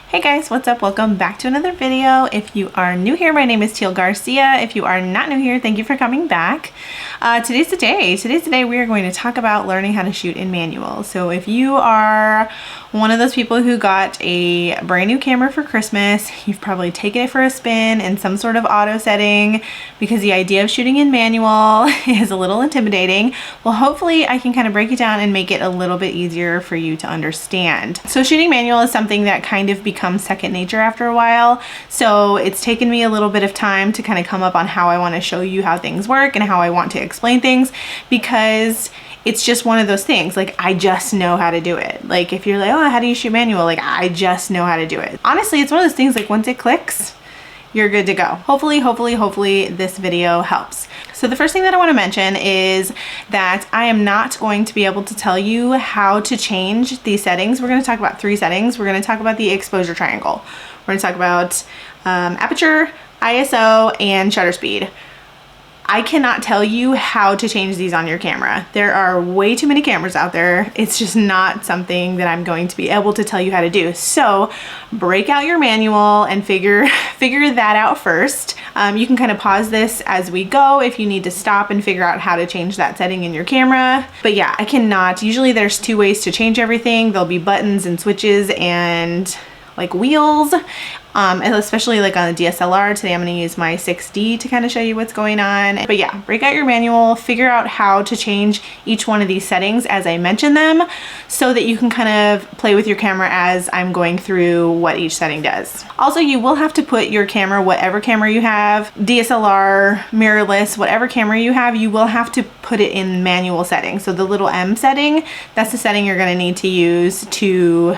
Hey guys, what's up? Welcome back to another video. If you are new here, my name is Teal Garcia. If you are not new here, thank you for coming back. Today's the day. Today's the day we are going to talk about learning how to shoot in manual. So if you are one of those people who got a brand new camera for Christmas, you've probably taken it for a spin in some sort of auto setting because the idea of shooting in manual is a little intimidating. Well, hopefully I can kind of break it down and make it a little bit easier for you to understand. So shooting manual is something that kind of becomes second nature after a while. So it's taken me a little bit of time to kind of come up on how I want to show you how things work and how I want to explain things, because it's just one of those things. Like, I just know how to do it. Like, if you're like, oh, how do you shoot manual? Like, I just know how to do it. Honestly, it's one of those things, like, once it clicks, you're good to go. Hopefully this video helps. So the first thing that I want to mention is that I am not going to be able to tell you how to change these settings. We're going to talk about 3 settings. We're going to talk about the exposure triangle. We're going to talk about aperture, ISO, and shutter speed. I cannot tell you how to change these on your camera. There are way too many cameras out there. It's just not something that I'm going to be able to tell you how to do. So break out your manual and figure that out first. You can kind of pause this as we go if you need to stop and figure out how to change that setting in your camera. But yeah, I cannot. Usually there's 2 ways to change everything. There'll be buttons and switches and like wheels. And especially like on a DSLR. Today I'm going to use my 6D to kind of show you what's going on. But yeah, break out your manual, figure out how to change each one of these settings as I mention them, so that you can kind of play with your camera as I'm going through what each setting does. Also, you will have to put your camera, whatever camera you have, DSLR, mirrorless, whatever camera you have, you will have to put it in manual settings. So the little M setting, that's the setting you're going to need to use to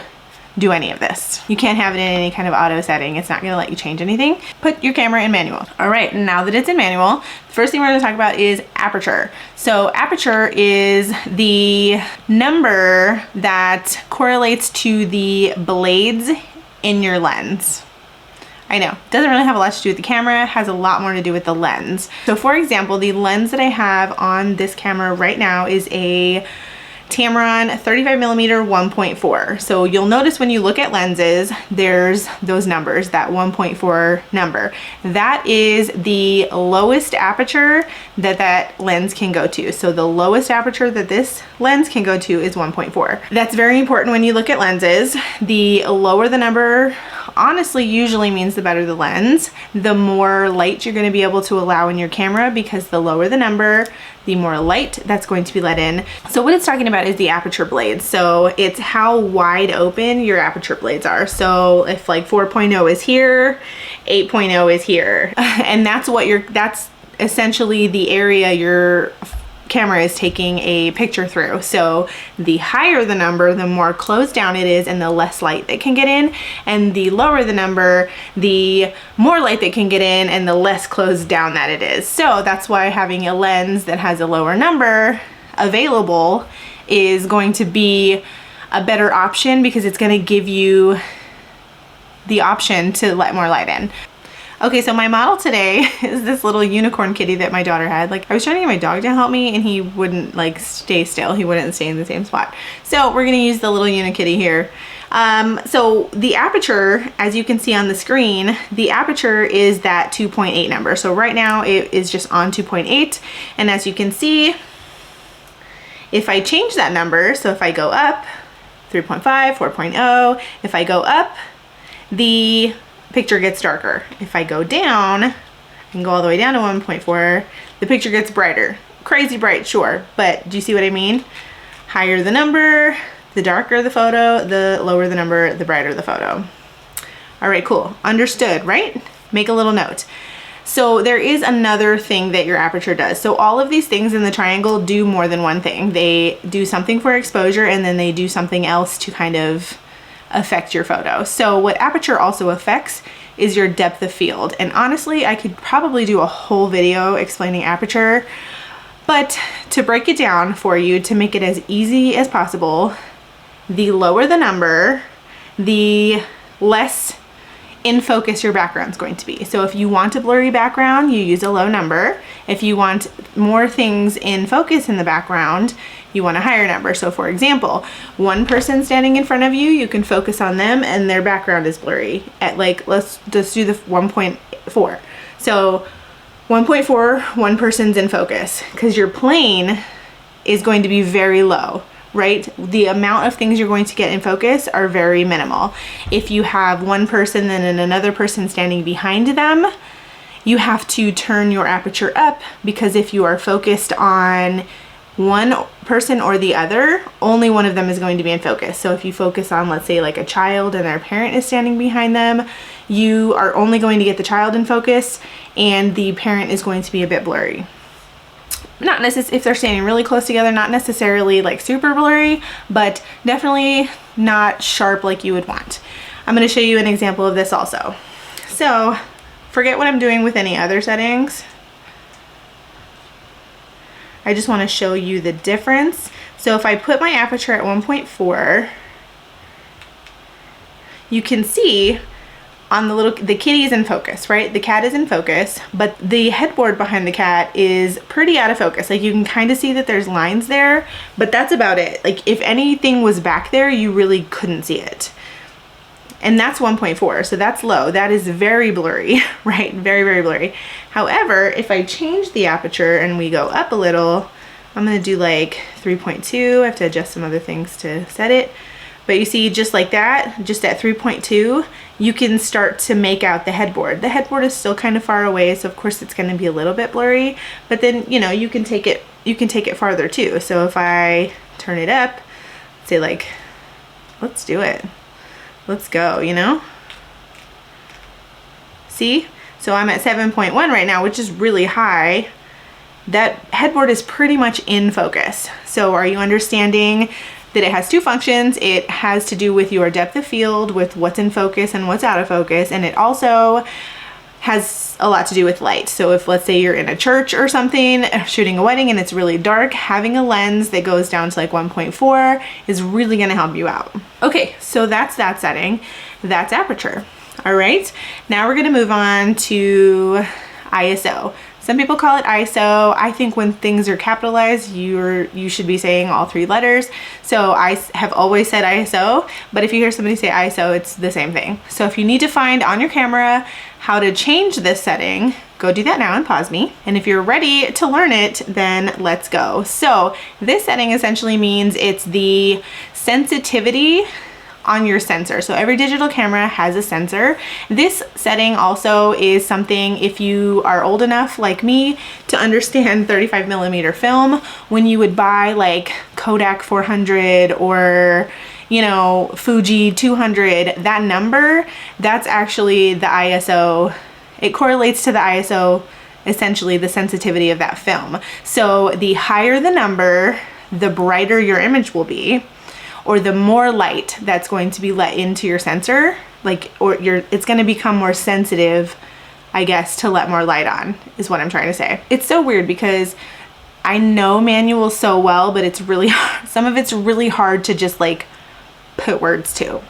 do any of this. You can't have it in any kind of auto setting. It's not going to let you change anything. Put your camera in manual. All right, now that it's in manual, the first thing we're going to talk about is aperture. So aperture is the number that correlates to the blades in your lens. I know, it doesn't really have a lot to do with the camera, it has a lot more to do with the lens. So for example, the lens that I have on this camera right now is a Tamron 35mm 1.4. So you'll notice when you look at lenses, there's those numbers, that 1.4 number. That is the lowest aperture that lens can go to. So the lowest aperture that this lens can go to is 1.4. That's very important when you look at lenses. The lower the number, honestly, usually means the better the lens. The more light you're going to be able to allow in your camera, because the lower the number, the more light that's going to be let in. So what it's talking about is the aperture blades. So it's how wide open your aperture blades are. So if like 4.0 is here, 8.0 is here. And that's essentially the area your camera is taking a picture through. So the higher the number, the more closed down it is and the less light that can get in, and the lower the number, the more light that can get in and the less closed down that it is. So that's why having a lens that has a lower number available is going to be a better option, because it's going to give you the option to let more light in. Okay, so my model today is this little unicorn kitty that my daughter had. Like, I was trying to get my dog to help me and he wouldn't like stay still. He wouldn't stay in the same spot. So we're gonna use the little unikitty here. So the aperture, as you can see on the screen, the aperture is that 2.8 number. So right now it is just on 2.8. And as you can see, if I change that number, so if I go up 3.5, 4.0, if I go up, the picture gets darker. If I go down, I can go all the way down to 1.4, the picture gets brighter. Crazy bright, sure, but do you see what I mean? Higher the number, the darker the photo, the lower the number, the brighter the photo. All right, cool, understood, right? Make a little note. So there is another thing that your aperture does. So all of these things in the triangle do more than one thing. They do something for exposure, and then they do something else to kind of affect your photo. So what aperture also affects is your depth of field. And honestly, I could probably do a whole video explaining aperture, but to break it down for you, to make it as easy as possible, the lower the number, the less in focus your background's going to be. So if you want a blurry background, you use a low number. If you want more things in focus in the background, you want a higher number. So for example, one person standing in front of you, you can focus on them and their background is blurry at like, let's just do the 1.4. So 1.4, one person's in focus, because your plane is going to be very low, right? The amount of things you're going to get in focus are very minimal. If you have one person and another person standing behind them, you have to turn your aperture up, because if you are focused on one person or the other, only one of them is going to be in focus. So if you focus on, let's say, like a child and their parent is standing behind them, you are only going to get the child in focus and the parent is going to be a bit blurry. Not necessarily, if they're standing really close together, not necessarily like super blurry, but definitely not sharp like you would want. I'm going to show you an example of this also. So forget what I'm doing with any other settings. I just want to show you the difference. So if I put my aperture at 1.4, you can see on the kitty is in focus, right? The cat is in focus, but the headboard behind the cat is pretty out of focus. Like you can kind of see that there's lines there, but that's about it. Like if anything was back there, you really couldn't see it. And that's 1.4, so that's low. That is very blurry, right? Very, very blurry. However, if I change the aperture and we go up a little, I'm gonna do like 3.2. I have to adjust some other things to set it. But you see, just like that, just at 3.2, you can start to make out the headboard. The headboard is still kind of far away, so of course it's gonna be a little bit blurry, but then, you know, you can take it farther too. So if I turn it up, say like, let's do it. Let's go, you know? See? So I'm at 7.1 right now, which is really high. That headboard is pretty much in focus. So are you understanding that it has two functions? It has to do with your depth of field, with what's in focus and what's out of focus, and it also has a lot to do with light. So if, let's say, you're in a church or something shooting a wedding and it's really dark, having a lens that goes down to like 1.4 is really gonna help you out. Okay, so that's that setting. That's aperture. All right, now we're gonna move on to ISO. Some people call it ISO. I think when things are capitalized, you should be saying all three letters. So I have always said ISO, but if you hear somebody say ISO, it's the same thing. So if you need to find on your camera how to change this setting, go do that now and pause me. And if you're ready to learn it, then let's go. So this setting essentially means it's the sensitivity on your sensor. So every digital camera has a sensor. This setting also is something, if you are old enough like me to understand 35mm film, when you would buy like Kodak 400 or, you know, Fuji 200, that number, that's actually the ISO. It correlates to the ISO, essentially the sensitivity of that film. So the higher the number, the brighter your image will be, or the more light that's going to be let into your sensor, it's going to become more sensitive, I guess, to let more light on, is what I'm trying to say. It's so weird because I know manuals so well, but it's really hard. Some of it's really hard to just like put words to.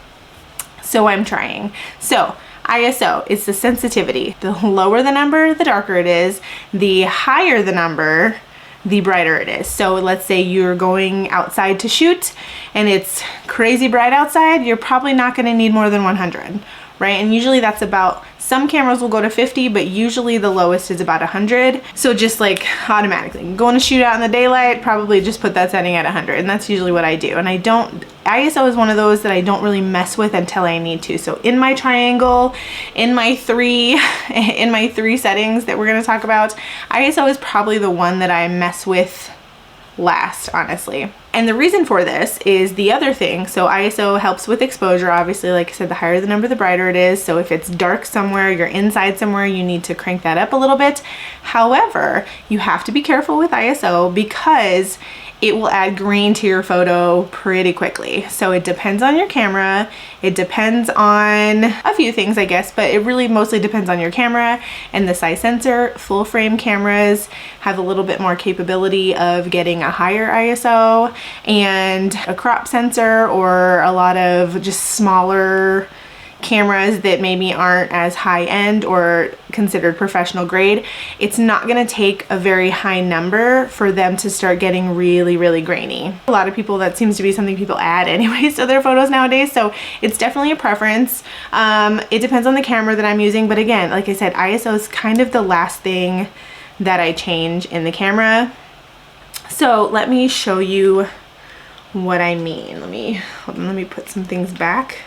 So I'm trying. So ISO is the sensitivity. The lower the number, the darker it is. The higher the number, the brighter it is. So let's say you're going outside to shoot and it's crazy bright outside, you're probably not going to need more than 100, right? And usually that's about, some cameras will go to 50, but usually the lowest is about 100. So just like automatically going to shoot out in the daylight, probably just put that setting at 100, and that's usually what I do. And ISO is one of those that I don't really mess with until I need to. So in my triangle, in my three settings that we're going to talk about, ISO is probably the one that I mess with last, honestly. And the reason for this is the other thing. So ISO helps with exposure. Obviously, like I said, the higher the number, the brighter it is. So if it's dark somewhere, you're inside somewhere, you need to crank that up a little bit. However, you have to be careful with ISO because it will add grain to your photo pretty quickly. So it depends on your camera. It depends on a few things, I guess, but it really mostly depends on your camera and the size sensor. Full frame cameras have a little bit more capability of getting a higher ISO, and a crop sensor or a lot of just smaller cameras that maybe aren't as high end or considered professional grade, it's not gonna take a very high number for them to start getting really, really grainy. A lot of people, that seems to be something people add anyways to their photos nowadays, so it's definitely a preference. It depends on the camera that I'm using, but again, like I said, ISO is kind of the last thing that I change in the camera. So let me show you what I mean. Hold on, let me put some things back.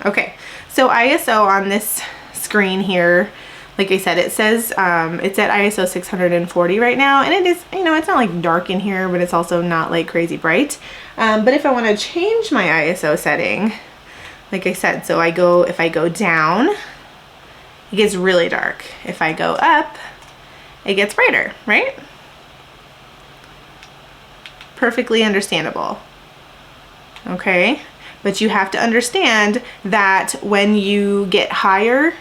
Okay, so ISO on this screen here, like I said, it says it's at ISO 640 right now, and it is, you know, it's not like dark in here, but it's also not like crazy bright. But if I want to change my ISO setting, like I said, so if I go down, it gets really dark. If I go up, it gets brighter, right? Perfectly understandable. Okay, but you have to understand that when you get higher,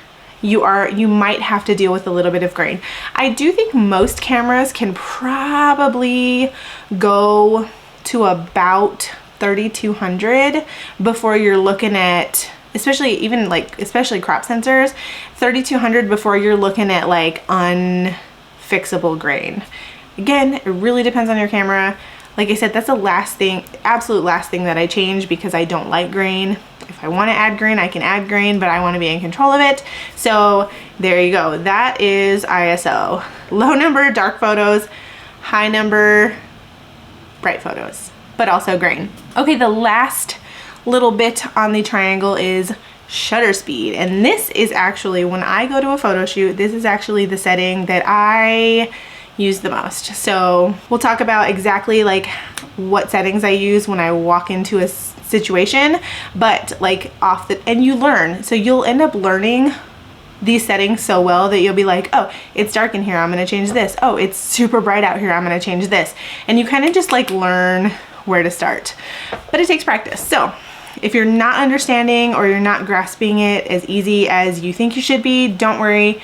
you might have to deal with a little bit of grain. I do think most cameras can probably go to about 3200 before you're looking at, especially crop sensors, 3200 before you're looking at like unfixable grain. Again, it really depends on your camera. Like I said, that's the last thing, absolute last thing that I change, because I don't like grain. If I want to add grain, I can add grain, but I want to be in control of it. So there you go. That is ISO. Low number, dark photos. High number, bright photos, but also grain. Okay, the last little bit on the triangle is shutter speed. And this is actually, when I go to a photo shoot, this is actually the setting that I use the most. So we'll talk about exactly like what settings I use when I walk into a situation, but like and you learn. So you'll end up learning these settings so well that you'll be like, oh, it's dark in here, I'm gonna change this. Oh, it's super bright out here, I'm gonna change this. And you kind of just like learn where to start. But it takes practice. So if you're not understanding or you're not grasping it as easy as you think you should be, don't worry.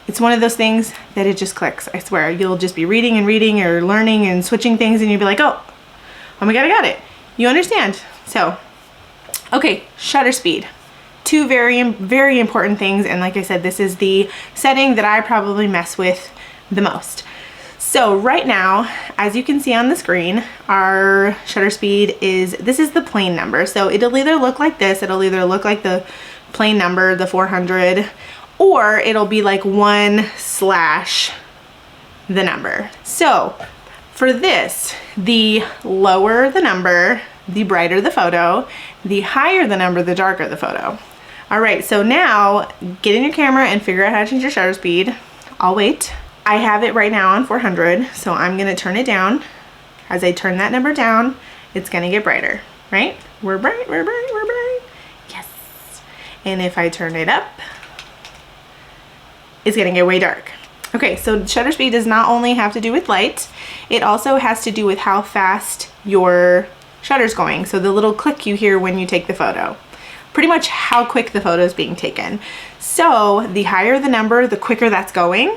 It's one of those things that it just clicks. I swear, you'll just be reading and reading or learning and switching things, and you'll be like, oh my God, I got it. You understand. So, okay, shutter speed. Two very, very important things. And like I said, this is the setting that I probably mess with the most. So right now, as you can see on the screen, our shutter speed this is the plain number. So it'll either look like this, it'll either look like the plain number, the 400, or it'll be like 1/ the number. So for this, the lower the number, the brighter the photo, the higher the number, the darker the photo. All right, so now get in your camera and figure out how to change your shutter speed. I'll wait. I have it right now on 400, so I'm gonna turn it down. As I turn that number down, it's gonna get brighter, right? We're bright, we're bright, we're bright. Yes. And if I turn it up, it's gonna get way dark. Okay, so shutter speed does not only have to do with light, it also has to do with how fast your shutter's going. So the little click you hear when you take the photo. Pretty much how quick the photo is being taken. So the higher the number, the quicker that's going.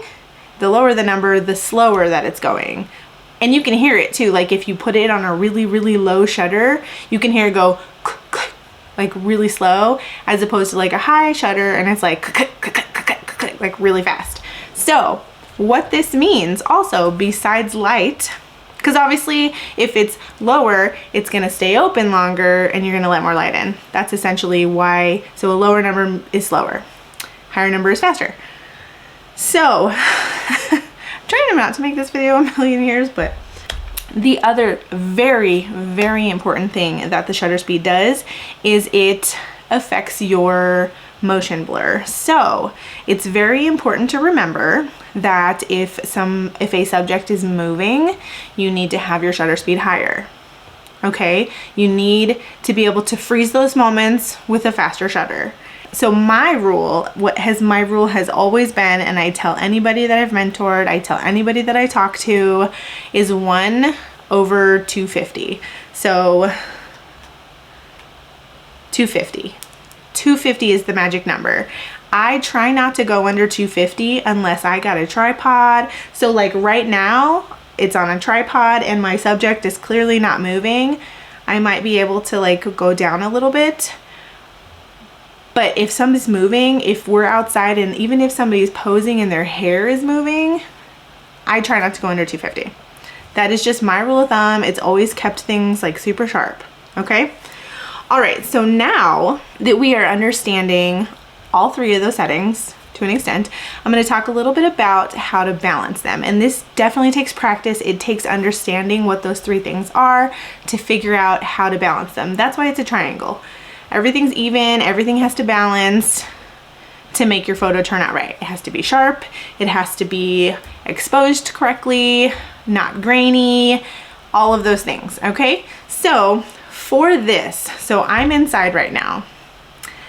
The lower the number, the slower that it's going. And you can hear it too, like if you put it on a really, really low shutter, you can hear it go click, click, like really slow, as opposed to like a high shutter and it's like click, click, click, click, click, like really fast. So what this means also, besides light, because obviously if it's lower, it's gonna stay open longer and you're gonna let more light in. That's essentially why, so a lower number is slower, higher number is faster. So, I'm trying not to make this video a million years, but the other very, very important thing that the shutter speed does is it affects your motion blur. So it's very important to remember that if a subject is moving, you need to have your shutter speed higher. Okay, you need to be able to freeze those moments with a faster shutter. So my rule has always been, and I tell anybody that I've mentored, I tell anybody that I talk to, is 1/250. So 250. 250 is the magic number. I try not to go under 250 unless I got a tripod. So like right now, it's on a tripod and my subject is clearly not moving. I might be able to like go down a little bit. But if somebody's moving, if we're outside and even if somebody's posing and their hair is moving, I try not to go under 250. That is just my rule of thumb. It's always kept things like super sharp, okay? All right, so now that we are understanding all three of those settings to an extent, I'm gonna talk a little bit about how to balance them. And this definitely takes practice. It takes understanding what those three things are to figure out how to balance them. That's why it's a triangle. Everything's even, everything has to balance to make your photo turn out right. It has to be sharp, it has to be exposed correctly, not grainy, all of those things, okay? So for this, so I'm inside right now.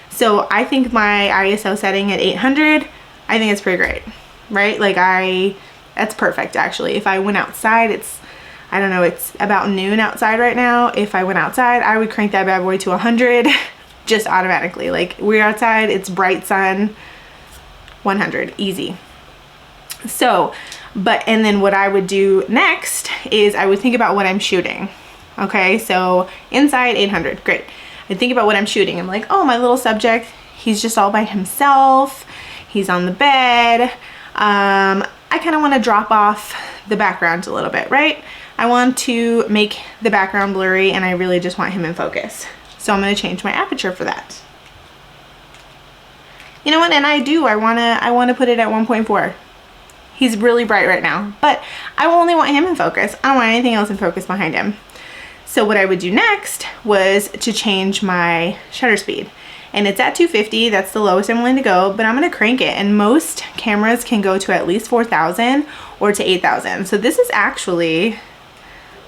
So I think my ISO setting at 800, I think it's pretty great, right? Like that's perfect actually. If I went outside, I don't know, it's about noon outside right now. If I went outside, I would crank that bad boy to 100 just automatically. Like we're outside, it's bright sun, 100, easy. So, and then what I would do next is I would think about what I'm shooting. Okay, so inside 800, great. I think about what I'm shooting. I'm like, oh, my little subject, he's just all by himself. He's on the bed. I kind of want to drop off the background a little bit, right? I want to make the background blurry and I really just want him in focus. So I'm going to change my aperture for that. You know what? And I want to put it at 1.4. He's really bright right now, but I only want him in focus. I don't want anything else in focus behind him. So what I would do next was to change my shutter speed. And it's at 250, that's the lowest I'm willing to go, but I'm gonna crank it. And most cameras can go to at least 4,000 or to 8,000. So this is actually,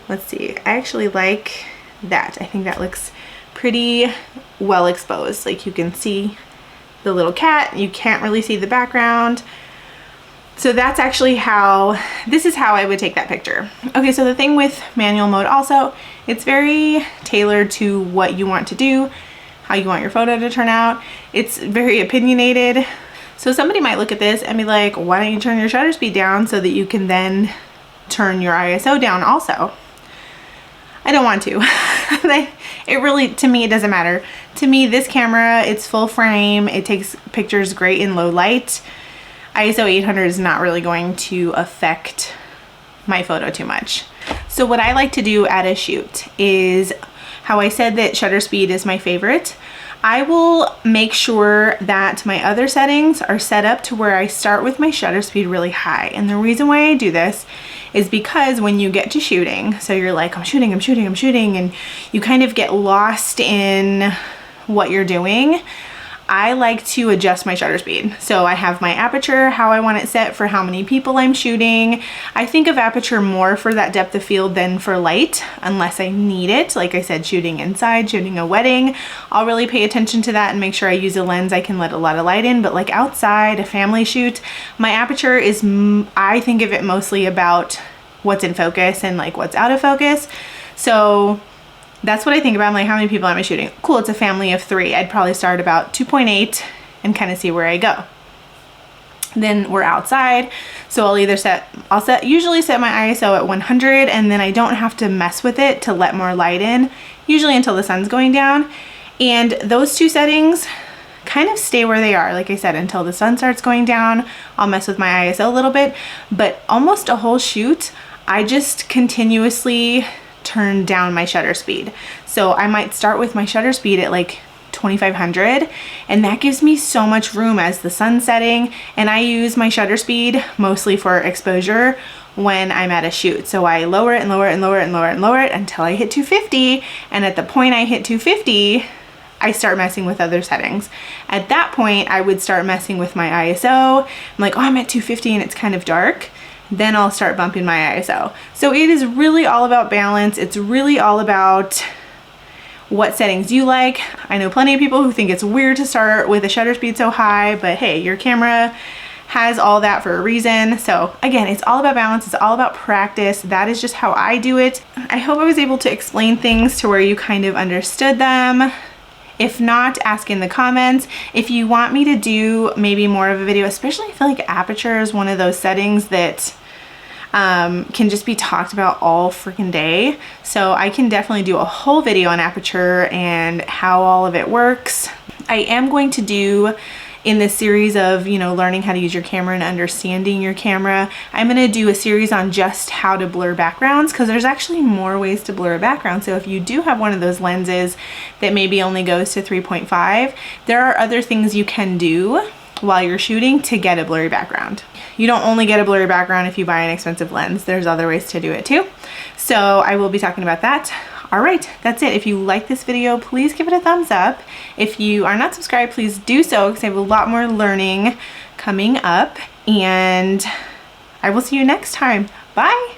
let's see, I actually like that. I think that looks pretty well exposed. Like you can see the little cat, you can't really see the background. So that's actually this is how I would take that picture. Okay, so the thing with manual mode also, it's very tailored to what you want to do, how you want your photo to turn out. It's very opinionated. So somebody might look at this and be like, why don't you turn your shutter speed down so that you can then turn your ISO down also? I don't want to. It really, to me, it doesn't matter. To me, this camera, it's full frame. It takes pictures great in low light. ISO 800 is not really going to affect my photo too much. So what I like to do at a shoot is how I said that shutter speed is my favorite. I will make sure that my other settings are set up to where I start with my shutter speed really high. And the reason why I do this is because when you get to shooting, so you're like, I'm shooting, and you kind of get lost in what you're doing, I like to adjust my shutter speed. So I have my aperture, how I want it set for how many people I'm shooting. I think of aperture more for that depth of field than for light, unless I need it. Like I said, shooting inside, shooting a wedding, I'll really pay attention to that and make sure I use a lens I can let a lot of light in. But like outside, a family shoot, my aperture is, I think of it mostly about what's in focus and like what's out of focus. So that's what I think about. I'm like, how many people am I shooting? Cool, it's a family of 3. I'd probably start about 2.8 and kind of see where I go. Then we're outside, so I'll usually set my ISO at 100, and then I don't have to mess with it to let more light in, usually until the sun's going down. And those two settings kind of stay where they are. Like I said, until the sun starts going down, I'll mess with my ISO a little bit, but almost a whole shoot, I just continuously turn down my shutter speed. So I might start with my shutter speed at like 2500, and that gives me so much room as the sun's setting. And I use my shutter speed mostly for exposure when I'm at a shoot. So I lower it and lower it and lower it and lower it and lower it until I hit 250. And at the point I hit 250, I start messing with other settings. At that point, I would start messing with my ISO. I'm like, oh, I'm at 250 and it's kind of dark. Then I'll start bumping my ISO. So it is really all about balance. It's really all about what settings you like. I know plenty of people who think it's weird to start with a shutter speed so high, but hey, your camera has all that for a reason. So again, it's all about balance. It's all about practice. That is just how I do it. I hope I was able to explain things to where you kind of understood them. If not, ask in the comments. If you want me to do maybe more of a video, especially I feel like aperture is one of those settings that can just be talked about all freaking day. So I can definitely do a whole video on aperture and how all of it works. I am going to do, in this series of, learning how to use your camera and understanding your camera, I'm going to do a series on just how to blur backgrounds, because there's actually more ways to blur a background. So if you do have one of those lenses that maybe only goes to 3.5, there are other things you can do while you're shooting to get a blurry background. You don't only get a blurry background if you buy an expensive lens. There's other ways to do it too. So I will be talking about that. All right, that's it. If you like this video, please give it a thumbs up. If you are not subscribed, please do so, because I have a lot more learning coming up, and I will see you next time. Bye.